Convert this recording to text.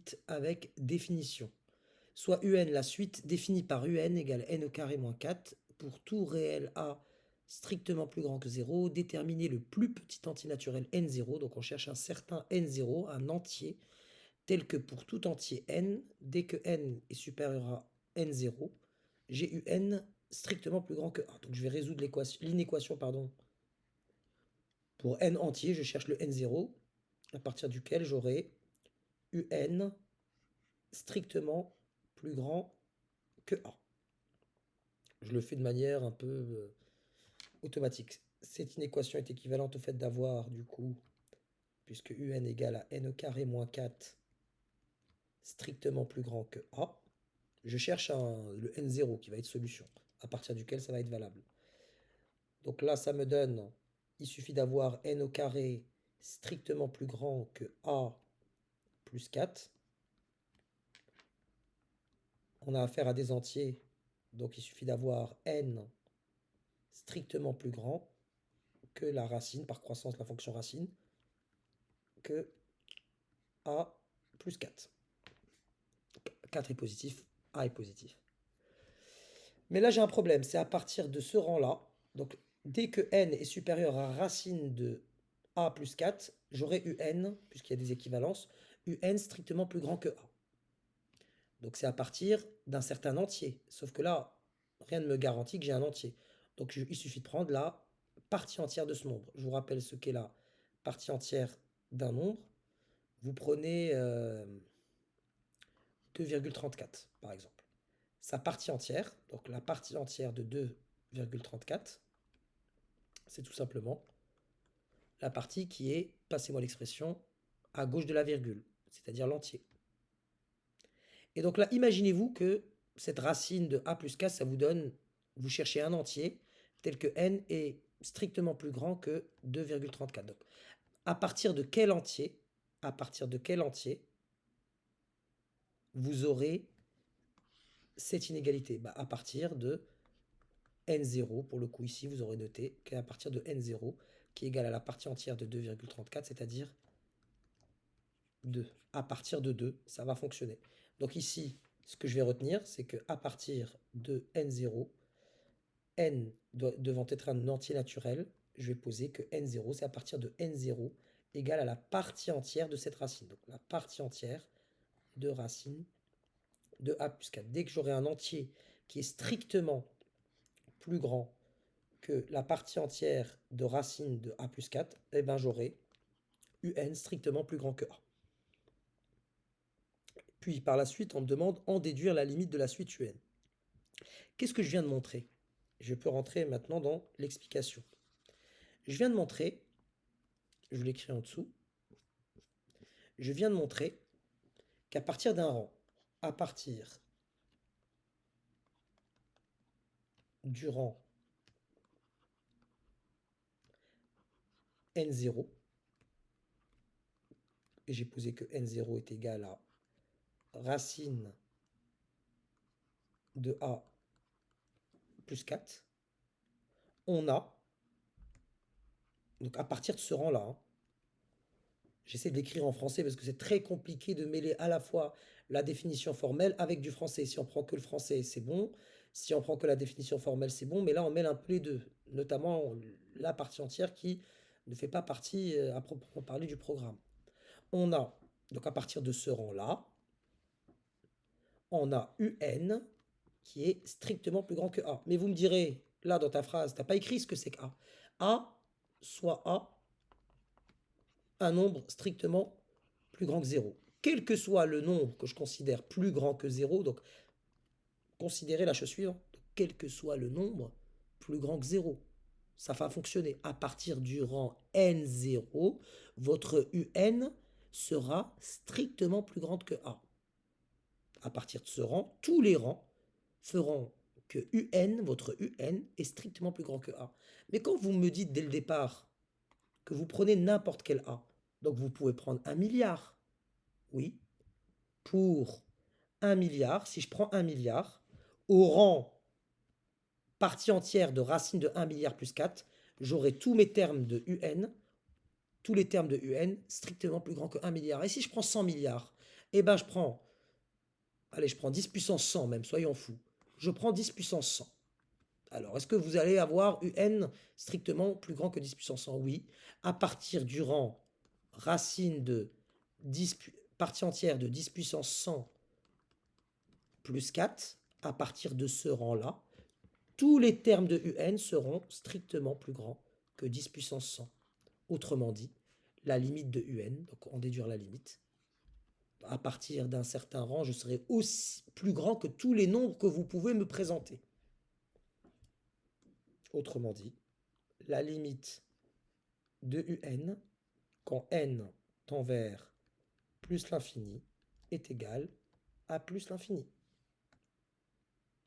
suite avec définition. Soit UN, la suite définie par UN égale n au carré moins 4 pour tout réel A strictement plus grand que 0, déterminer le plus petit entier naturel n0, donc on cherche un certain n0, un entier, tel que pour tout entier n, dès que n est supérieur à n0, j'ai un strictement plus grand que 1. Donc je vais résoudre l'inéquation pour n entier, je cherche le n0, à partir duquel j'aurai un strictement plus grand que a. Je le fais de manière un peu automatique. Cette inéquation est équivalente au fait d'avoir, du coup, puisque un égale à n au carré moins 4 strictement plus grand que a, je cherche le n0 qui va être solution, à partir duquel ça va être valable. Donc là, ça me donne, il suffit d'avoir n au carré strictement plus grand que a plus 4. On a affaire à des entiers, donc il suffit d'avoir n strictement plus grand que la racine, par croissance, la fonction racine, que a plus 4. 4 est positif, a est positif. Mais là, j'ai un problème, c'est à partir de ce rang-là, donc dès que n est supérieur à racine de a plus 4, j'aurai un, puisqu'il y a des équivalences, un strictement plus grand que a. Donc c'est à partir d'un certain entier, sauf que là, rien ne me garantit que j'ai un entier. Donc il suffit de prendre la partie entière de ce nombre. Je vous rappelle ce qu'est la partie entière d'un nombre. Vous prenez 2,34 par exemple. Sa partie entière, donc la partie entière de 2,34, c'est tout simplement la partie qui est, passez-moi l'expression, à gauche de la virgule, c'est-à-dire l'entier. Et donc là, imaginez-vous que cette racine de a plus 4, ça vous donne, vous cherchez un entier tel que n est strictement plus grand que 2,34. Donc, à partir de quel entier, vous aurez cette inégalité? À partir de n0, pour le coup ici, vous aurez noté qu'à partir de n0, qui est égal à la partie entière de 2,34, c'est-à-dire 2. À partir de 2, ça va fonctionner. Donc ici, ce que je vais retenir, c'est qu'à partir de n0, n devant être un entier naturel, je vais poser que n0, c'est à partir de n0 égale à la partie entière de cette racine. Donc la partie entière de racine de a plus 4. Dès que j'aurai un entier qui est strictement plus grand que la partie entière de racine de a plus 4, eh ben j'aurai un strictement plus grand que a. Puis par la suite, on me demande en déduire la limite de la suite un. Qu'est-ce que je viens de montrer? Je peux rentrer maintenant dans l'explication. Je viens de montrer, je l'écris en dessous, je viens de montrer qu'à partir d'un rang, à partir du rang n0, et j'ai posé que n0 est égal à racine de a plus 4, on a, donc à partir de ce rang-là, j'essaie de l'écrire en français parce que c'est très compliqué de mêler à la fois la définition formelle avec du français. Si on prend que le français, c'est bon. Si on prend que la définition formelle, c'est bon. Mais là, on mêle un peu les deux, notamment la partie entière qui ne fait pas partie, à proprement parler, du programme. On a, donc à partir de ce rang-là, on a un qui est strictement plus grand que a. Mais vous me direz, là, dans ta phrase, tu n'as pas écrit ce que c'est que a. A, soit a, un nombre strictement plus grand que 0. Quel que soit le nombre que je considère plus grand que 0, donc considérez la chose suivante, quel que soit le nombre plus grand que 0, ça va fonctionner. À partir du rang n0, votre un sera strictement plus grande que a. À partir de ce rang, tous les rangs feront que votre un est strictement plus grand que a. Mais quand vous me dites dès le départ que vous prenez n'importe quel a, donc vous pouvez prendre 1 milliard, oui, pour 1 milliard, si je prends 1 milliard, au rang partie entière de racine de 1 milliard plus 4, j'aurai tous mes termes de un, tous les termes de un strictement plus grands que 1 milliard. Et si je prends 100 milliards, Eh ben, allez, je prends 10 puissance 100 même, soyons fous. Je prends 10 puissance 100. Alors, est-ce que vous allez avoir un strictement plus grand que 10 puissance 100? Oui. À partir du rang racine de 10, partie entière de 10 puissance 100 plus 4, à partir de ce rang-là, tous les termes de un seront strictement plus grands que 10 puissance 100. Autrement dit, la limite de un, donc on déduire la limite, à partir d'un certain rang, je serai aussi plus grand que tous les nombres que vous pouvez me présenter. Autrement dit, la limite de un, quand n tend vers plus l'infini, est égale à plus l'infini.